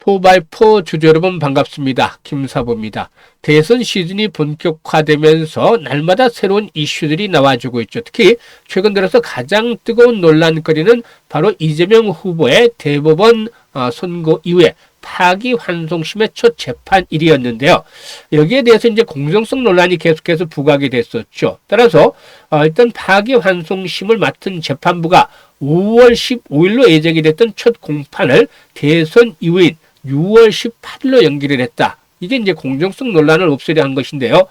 4x4 주주 여러분 반갑습니다. 김사부입니다. 대선 시즌이 본격화되면서 날마다 새로운 이슈들이 나와주고 있죠. 특히 최근 들어서 가장 뜨거운 논란거리는 바로 이재명 후보의 대법원 선고 이후에 파기환송심의 첫 재판일이었는데요. 여기에 대해서 이제 공정성 논란이 계속해서 부각이 됐었죠. 따라서 일단 파기환송심을 맡은 재판부가 5월 15일로 예정이 됐던 첫 공판을 대선 이후인 6월 18일로 연기를 했다. 이게 이제 공정성 논란을 없애려 한 것인데요.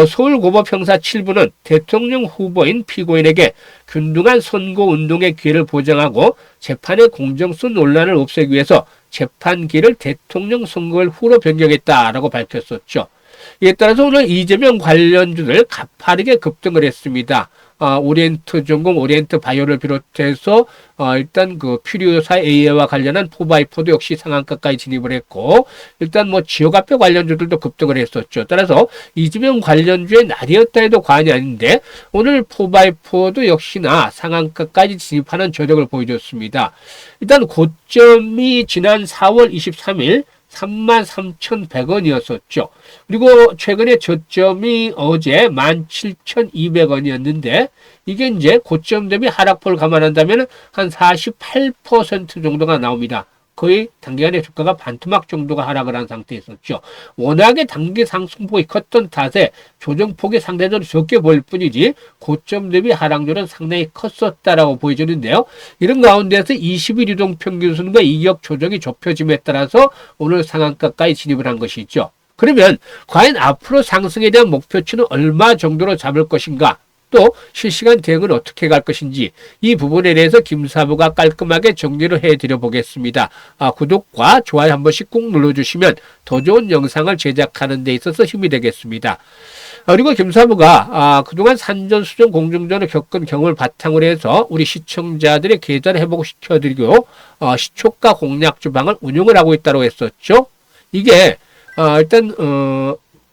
서울고법 형사 7부는 대통령 후보인 피고인에게 균등한 선거운동의 기회를 보장하고 재판의 공정성 논란을 없애기 위해서 재판기를 대통령 선거일 후로 변경했다라고 밝혔었죠. 이에 따라서 오늘 이재명 관련주들 가파르게 급등을 했습니다. 오리엔트 전공, 오리엔트 바이오를 비롯해서 일단 그 퓨리오사 AI와 관련한 4x4도 역시 상한가까지 진입을 했고, 일단 뭐 지역화폐 관련주들도 급등을 했었죠. 따라서 이재명 관련주의 날이었다 해도 과언이 아닌데 오늘 4x4도 역시나 상한가까지 진입하는 저력을 보여줬습니다. 일단 고점이 지난 4월 23일 33,100원이었었죠. 그리고 최근에 저점이 어제 17,200원이었는데 이게 이제 고점 대비 하락폭을 감안한다면 한 48% 정도가 나옵니다. 거의 단기간에 주가가 반토막 정도가 하락을 한 상태였었죠. 워낙에 단기 상승폭이 컸던 탓에 조정폭이 상대적으로 적게 보일 뿐이지 고점 대비 하락률은 상당히 컸었다라고 보여지는데요. 이런 가운데서 20일 이동평균선과 이격 조정이 좁혀짐에 따라서 오늘 상한가까지 진입을 한 것이 있죠. 그러면 과연 앞으로 상승에 대한 목표치는 얼마 정도로 잡을 것인가? 또 실시간 대응을 어떻게 갈 것인지 이 부분에 대해서 김사부가 깔끔하게 정리를 해드려 보겠습니다. 구독과 좋아요 한 번씩 꾹 눌러주시면 더 좋은 영상을 제작하는 데 있어서 힘이 되겠습니다. 그리고 김사부가 그동안 산전수전 공정전을 겪은 경험을 바탕으로 해서 우리 시청자들의 계좌를 회복을 시켜드리고 시초가 공략 주방을 운영을 하고 있다고 했었죠. 이게 일단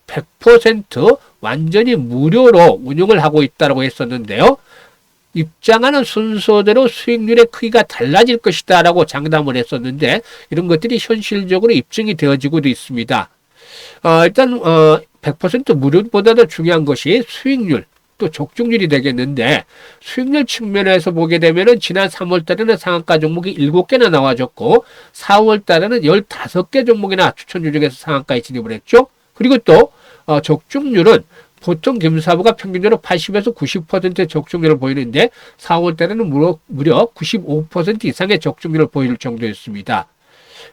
100% 완전히 무료로 운영을 하고 있다고 했었는데요. 입장하는 순서대로 수익률의 크기가 달라질 것이다 라고 장담을 했었는데 이런 것들이 현실적으로 입증이 되어지고도 있습니다. 일단 100% 무료보다도 중요한 것이 수익률 또 적중률이 되겠는데 수익률 측면에서 보게 되면은 지난 3월 달에는 상한가 종목이 7개나 나와줬고 4월 달에는 15개 종목이나 추천주 중에서 상한가에 진입을 했죠. 그리고 또 적중률은 보통 김사부가 평균적으로 80에서 90%의 적중률을 보이는데 4월 달에는 무려 95% 이상의 적중률을 보일 정도였습니다.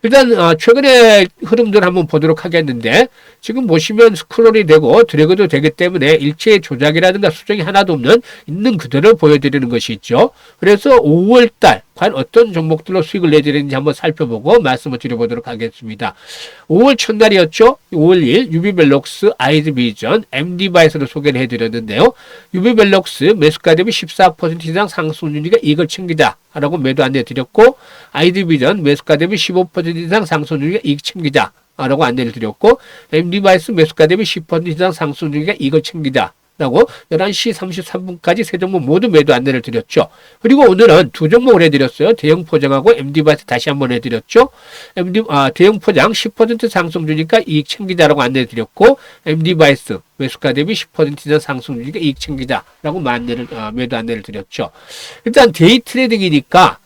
일단 최근의 흐름들 한번 보도록 하겠는데 지금 보시면 스크롤이 되고 드래그도 되기 때문에 일체의 조작이라든가 수정이 하나도 없는 있는 그대로 보여드리는 것이 있죠. 그래서 5월달 과연 어떤 종목들로 수익을 내드리는지 한번 살펴보고 말씀을 드려보도록 하겠습니다. 5월 첫날이었죠. 5월 1일 유비벨록스, 아이드비전, MD바이스를 소개를 해드렸는데요. 유비벨록스 매수가 대비 14% 이상 상승률이가 이익을 챙기자 라고 매도 안내드렸고 아이드비전 매수가 대비 15% 이상 상승률이가 이익 챙기자 라고 안내를 드렸고 MD바이스 매수가 대비 10% 이상 상승률이가 이익을 챙기자 라고 11시 33분까지 세 종목 모두 매도 안내를 드렸죠. 그리고 오늘은 두 종목을 해드렸어요. 대형 포장하고 MD바이스 다시 한번 해드렸죠. 대형 포장 10% 상승 주니까 이익 챙기자라고 안내를 드렸고 MD바이스 매수가 대비 10% 이상 상승 주니까 이익 챙기자라고 매도 안내를 드렸죠. 일단 데이 트레이딩이니까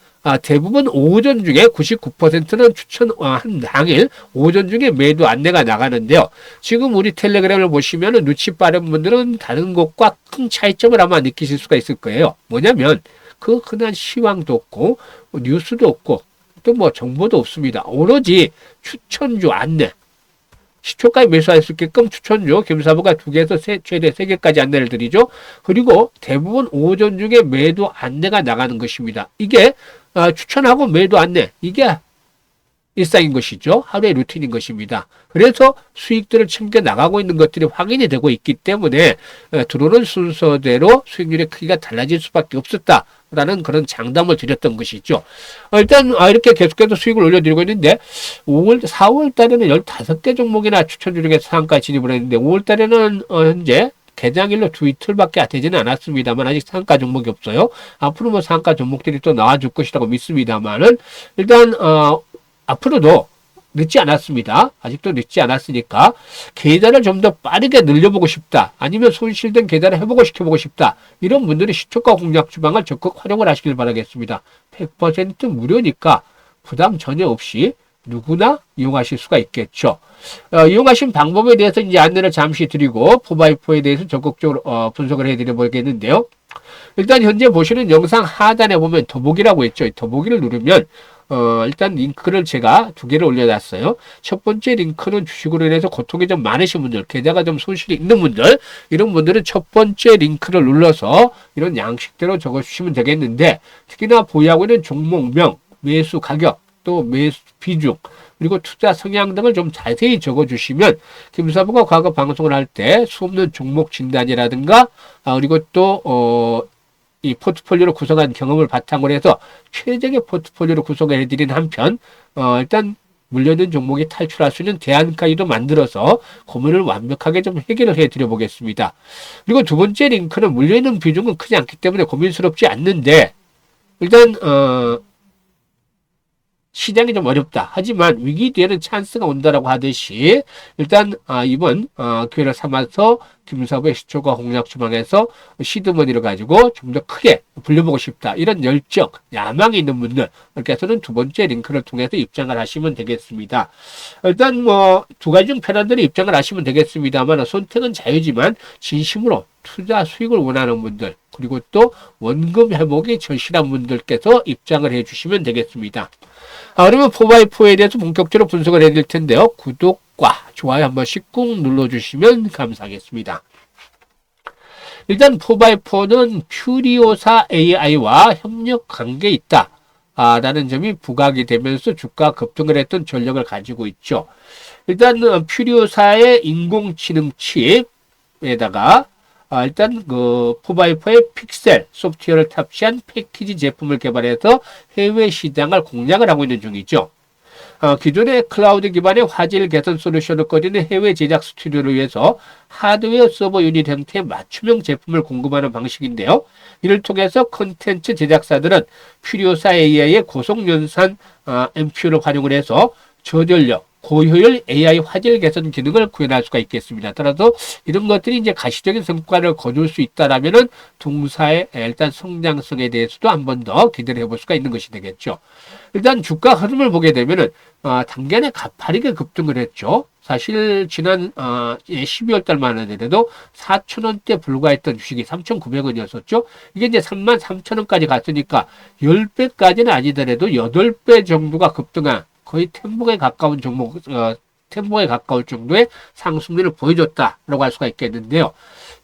대부분 오전 중에 99%는 추천한 당일 오전 중에 매도 안내가 나가는데요. 지금 우리 텔레그램을 보시면 눈치 빠른 분들은 다른 곳과 큰 차이점을 아마 느끼실 수가 있을 거예요. 뭐냐면 그 흔한 시황도 없고 뉴스도 없고 또 뭐 정보도 없습니다. 오로지 추천주 안내. 시초가에 매수할 수 있게끔 추천주 김사부가 2개에서 최대 3개까지 안내를 드리죠. 그리고 대부분 오전 중에 매도 안내가 나가는 것입니다. 이게 추천하고 매도 안내 이게 일상인 것이죠. 하루의 루틴인 것입니다. 그래서 수익들을 챙겨 나가고 있는 것들이 확인이 되고 있기 때문에 들어오는 순서대로 수익률의 크기가 달라질 수밖에 없었다라는 그런 장담을 드렸던 것이죠. 일단 이렇게 계속해서 수익을 올려드리고 있는데 4월 달에는 15개 종목이나 추천주 중에서 상한가에 진입을 했는데 5월 달에는 현재 개장일로 두 이틀밖에 되지는 않았습니다만 아직 상한가 종목이 없어요. 앞으로 뭐 상한가 종목들이 또 나와줄 것이라고 믿습니다만은 일단 앞으로도 늦지 않았습니다. 아직도 늦지 않았으니까 계좌를 좀 더 빠르게 늘려보고 싶다. 아니면 손실된 계좌를 회복을 시켜보고 싶다. 이런 분들이 시초가 공략 주방을 적극 활용을 하시길 바라겠습니다. 100% 무료니까 부담 전혀 없이 누구나 이용하실 수가 있겠죠. 이용하신 방법에 대해서 이제 안내를 잠시 드리고 4x4에 대해서 적극적으로 분석을 해드려 보겠는데요. 일단 현재 보시는 영상 하단에 보면 더보기라고 있죠. 더보기를 누르면 일단 링크를 제가 두 개를 올려놨어요. 첫 번째 링크는 주식으로 인해서 고통이 좀 많으신 분들, 계좌가 좀 손실이 있는 분들, 이런 분들은 첫 번째 링크를 눌러서 이런 양식대로 적어주시면 되겠는데, 특히나 보유하고 있는 종목명, 매수 가격, 또 매수 비중, 그리고 투자 성향 등을 좀 자세히 적어주시면 김사부가 과거 방송을 할 때 수없는 종목 진단이라든가 그리고 또 이 포트폴리오를 구성한 경험을 바탕으로 해서 최적의 포트폴리오를 구성해 드린 한편 일단 물려있는 종목이 탈출할 수 있는 대안까지도 만들어서 고민을 완벽하게 좀 해결을 해 드려 보겠습니다. 그리고 두 번째 링크는 물려있는 비중은 크지 않기 때문에 고민스럽지 않는데 일단 시장이 좀 어렵다. 하지만 위기 뒤에는 찬스가 온다라고 하듯이 일단 이번 기회를 삼아서 김사부의 시초가 공략 주방에서 시드머니를 가지고 좀 더 크게 불려보고 싶다. 이런 열정, 야망이 있는 분들께서는 두 번째 링크를 통해서 입장을 하시면 되겠습니다. 일단 뭐 두 가지 중 편한 대로 입장을 하시면 되겠습니다만 선택은 자유지만 진심으로 투자 수익을 원하는 분들 그리고 또 원금 회복이 절실한 분들께서 입장을 해주시면 되겠습니다. 그러면 4x4에 대해서 본격적으로 분석을 해드릴 텐데요. 구독과 좋아요 한 번씩 꾹 눌러주시면 감사하겠습니다. 일단 4x4는 퓨리오사 AI와 협력 관계에 있다. 라는 점이 부각이 되면서 주가 급등을 했던 전력을 가지고 있죠. 일단 퓨리오사의 인공지능 칩에다가 일단 그 4x4의 픽셀 소프트웨어를 탑재한 패키지 제품을 개발해서 해외 시장을 공략을 하고 있는 중이죠. 기존의 클라우드 기반의 화질 개선 솔루션을 꺼리는 해외 제작 스튜디오를 위해서 하드웨어 서버 유닛 형태의 맞춤형 제품을 공급하는 방식인데요. 이를 통해서 콘텐츠 제작사들은 퓨리오사 AI의 고속연산 MPU를 활용을 해서 저전력, 고효율 AI 화질 개선 기능을 구현할 수가 있겠습니다. 따라서 이런 것들이 이제 가시적인 성과를 거둘 수 있다라면은 동사의 일단 성장성에 대해서도 한 번 더 기대를 해볼 수가 있는 것이 되겠죠. 일단 주가 흐름을 보게 되면은 단기간에 가파르게 급등을 했죠. 사실 지난 12월 달만 하더라도 4,000원대 불과했던 주식이 3,900원이었었죠. 이게 이제 33,000원까지 갔으니까 10배까지는 아니더라도 8배 정도가 급등한 거의 템복에 가까운 종목, 템복에 가까울 정도의 상승률을 보여줬다라고 할 수가 있겠는데요.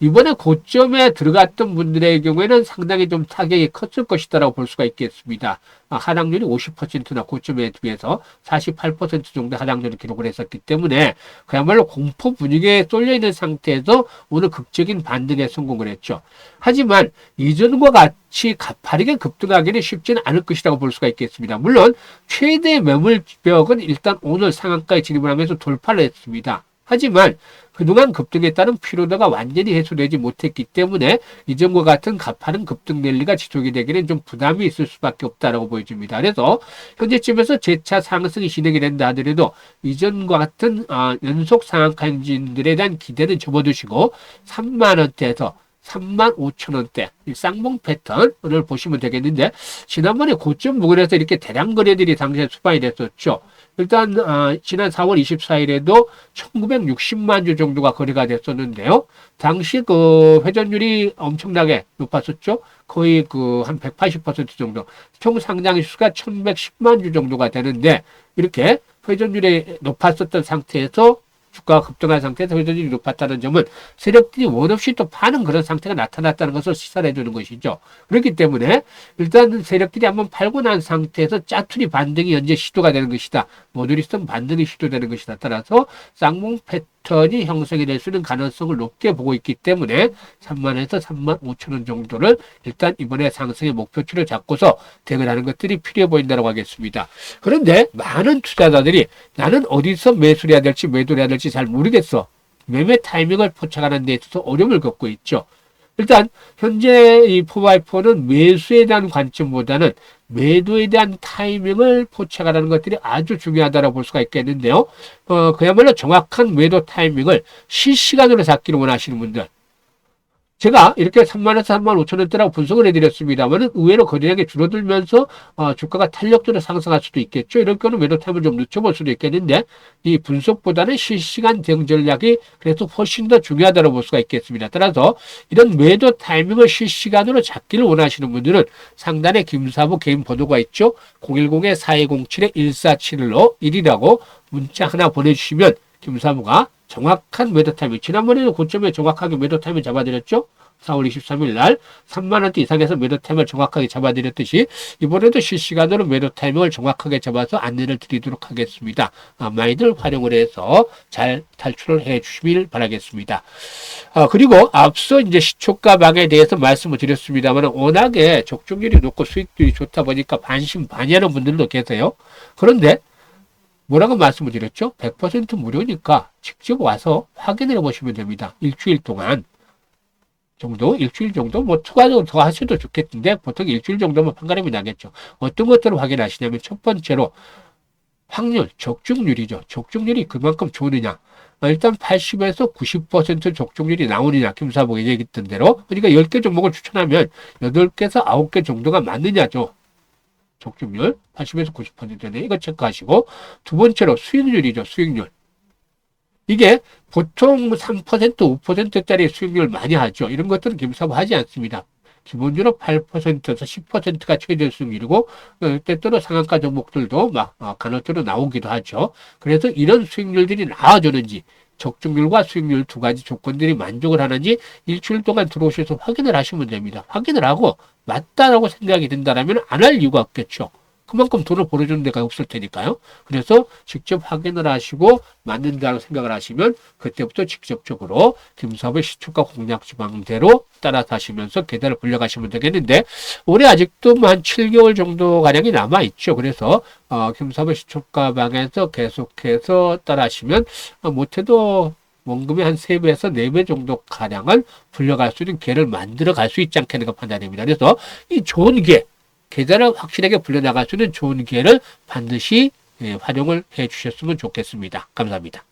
이번에 고점에 들어갔던 분들의 경우에는 상당히 좀 타격이 컸을 것이다라고 볼 수가 있겠습니다. 하락률이 50%나 고점에 비해서 48% 정도 하락률을 기록을 했었기 때문에 그야말로 공포 분위기에 쏠려 있는 상태에서 오늘 극적인 반등에 성공을 했죠. 하지만 이전과 같이 가파르게 급등하기는 쉽지는 않을 것이라고 볼 수가 있겠습니다. 물론 최대 매물벽은 일단 오늘 상한가에 진입을 하면서 돌파를 했습니다. 하지만 그동안 급등에 따른 피로도가 완전히 해소되지 못했기 때문에 이전과 같은 가파른 급등 랠리가 지속이 되기는 좀 부담이 있을 수밖에 없다라고 보여집니다. 그래서 현재쯤에서 재차 상승이 진행이 된다 하더라도 이전과 같은 연속 상한가 행진들에 대한 기대는 접어두시고 3만원대에서 35,000원대 이 쌍봉 패턴을 보시면 되겠는데 지난번에 고점 부근에서 이렇게 대량 거래들이 당시에 수반이 됐었죠. 일단 지난 4월 24일에도 1960만 주 정도가 거래가 됐었는데요. 당시 그 회전율이 엄청나게 높았었죠. 거의 그 한 180% 정도. 총 상장 수가 1110만 주 정도가 되는데 이렇게 회전율이 높았었던 상태에서 주가가 급등한 상태에서 회전율이 높았다는 점은 세력들이 원없이 또 파는 그런 상태가 나타났다는 것을 시사를 해주는 것이죠. 그렇기 때문에 일단 세력들이 한번 팔고 난 상태에서 짜투리 반등이 현재 시도가 되는 것이다. 모듈리스트 반등이 시도되는 것이다. 따라서 쌍봉 패턴이 형성이 될 수 있는 가능성을 높게 보고 있기 때문에 3만에서 3만 5천원 정도를 일단 이번에 상승의 목표치를 잡고서 대응하는 것들이 필요해 보인다고 하겠습니다. 그런데 많은 투자자들이 나는 어디서 매수를 해야 될지 매도를 해야 될지 잘 모르겠어. 매매 타이밍을 포착하는 데 있어서 어려움을 겪고 있죠. 일단 현재 이 4x4는 매수에 대한 관점보다는 매도에 대한 타이밍을 포착하라는 것들이 아주 중요하다고 볼 수가 있겠는데요. 그야말로 정확한 매도 타이밍을 실시간으로 잡기를 원하시는 분들, 제가 이렇게 3만원에서 3만 5천원대라고 분석을 해드렸습니다만 의외로 거래량이 줄어들면서 주가가 탄력적으로 상승할 수도 있겠죠. 이럴 경우는 매도 타임을 좀 늦춰볼 수도 있겠는데 이 분석보다는 실시간 대응 전략이 그래서 훨씬 더 중요하다고 볼 수가 있겠습니다. 따라서 이런 매도 타이밍을 실시간으로 잡기를 원하시는 분들은 상단에 김사부 개인 번호가 있죠. 010-4207-1471로 1이라고 문자 하나 보내주시면 김사부가 정확한 매도 타이밍, 지난번에도 고점에 정확하게 매도 타이밍 잡아드렸죠. 4월 23일 날 3만원대 이상에서 매도 타이밍을 정확하게 잡아드렸듯이 이번에도 실시간으로 매도 타이밍을 정확하게 잡아서 안내를 드리도록 하겠습니다. 많이들 활용을 해서 잘 탈출을 해 주시길 바라겠습니다. 그리고 앞서 이제 시초가 방에 대해서 말씀을 드렸습니다만 워낙에 적중률이 높고 수익률이 좋다 보니까 반신반의하는 분들도 계세요. 그런데 뭐라고 말씀을 드렸죠? 100% 무료니까 직접 와서 확인해 보시면 됩니다. 일주일 동안 정도, 일주일 정도, 뭐 추가적으로 더 하셔도 좋겠는데 보통 일주일 정도면 판가름이 나겠죠. 어떤 것들을 확인하시냐면 첫 번째로 확률, 적중률이죠. 적중률이 그만큼 좋으느냐. 일단 80에서 90% 적중률이 나오느냐. 김사복이 얘기했던 대로. 그러니까 10개 종목을 추천하면 8개에서 9개 정도가 맞느냐죠. 적중률 80에서 90%네. 이거 체크하시고 두 번째로 수익률이죠. 수익률. 이게 보통 3%, 5%짜리 수익률 많이 하죠. 이런 것들은 김사부 하지 않습니다. 기본적으로 8%에서 10%가 최대 수익률이고 때때로 상한가 종목들도 막 간헐적으로 나오기도 하죠. 그래서 이런 수익률들이 나와주는지 적중률과 수익률 두 가지 조건들이 만족을 하는지 일주일 동안 들어오셔서 확인을 하시면 됩니다. 확인을 하고 맞다라고 생각이 든다면 안 할 이유가 없겠죠. 그만큼 돈을 벌어주는 데가 없을 테니까요. 그래서 직접 확인을 하시고 맞는다고 생각을 하시면 그때부터 직접적으로 김사부의 시초가 공략 지방대로 따라서 하시면서 계단을 불려가시면 되겠는데 올해 아직도 한 7개월 정도 가량이 남아있죠. 그래서 김사부의 시초가 방에서 계속해서 따라 하시면 못해도 원금의 한 3배에서 4배 정도 가량을 불려갈 수 있는 기회를 만들어 갈 수 있지 않겠는가 판단됩니다. 그래서 이 좋은 기회, 계좌를 확실하게 불려나갈 수 있는 좋은 기회를 반드시 활용을 해 주셨으면 좋겠습니다. 감사합니다.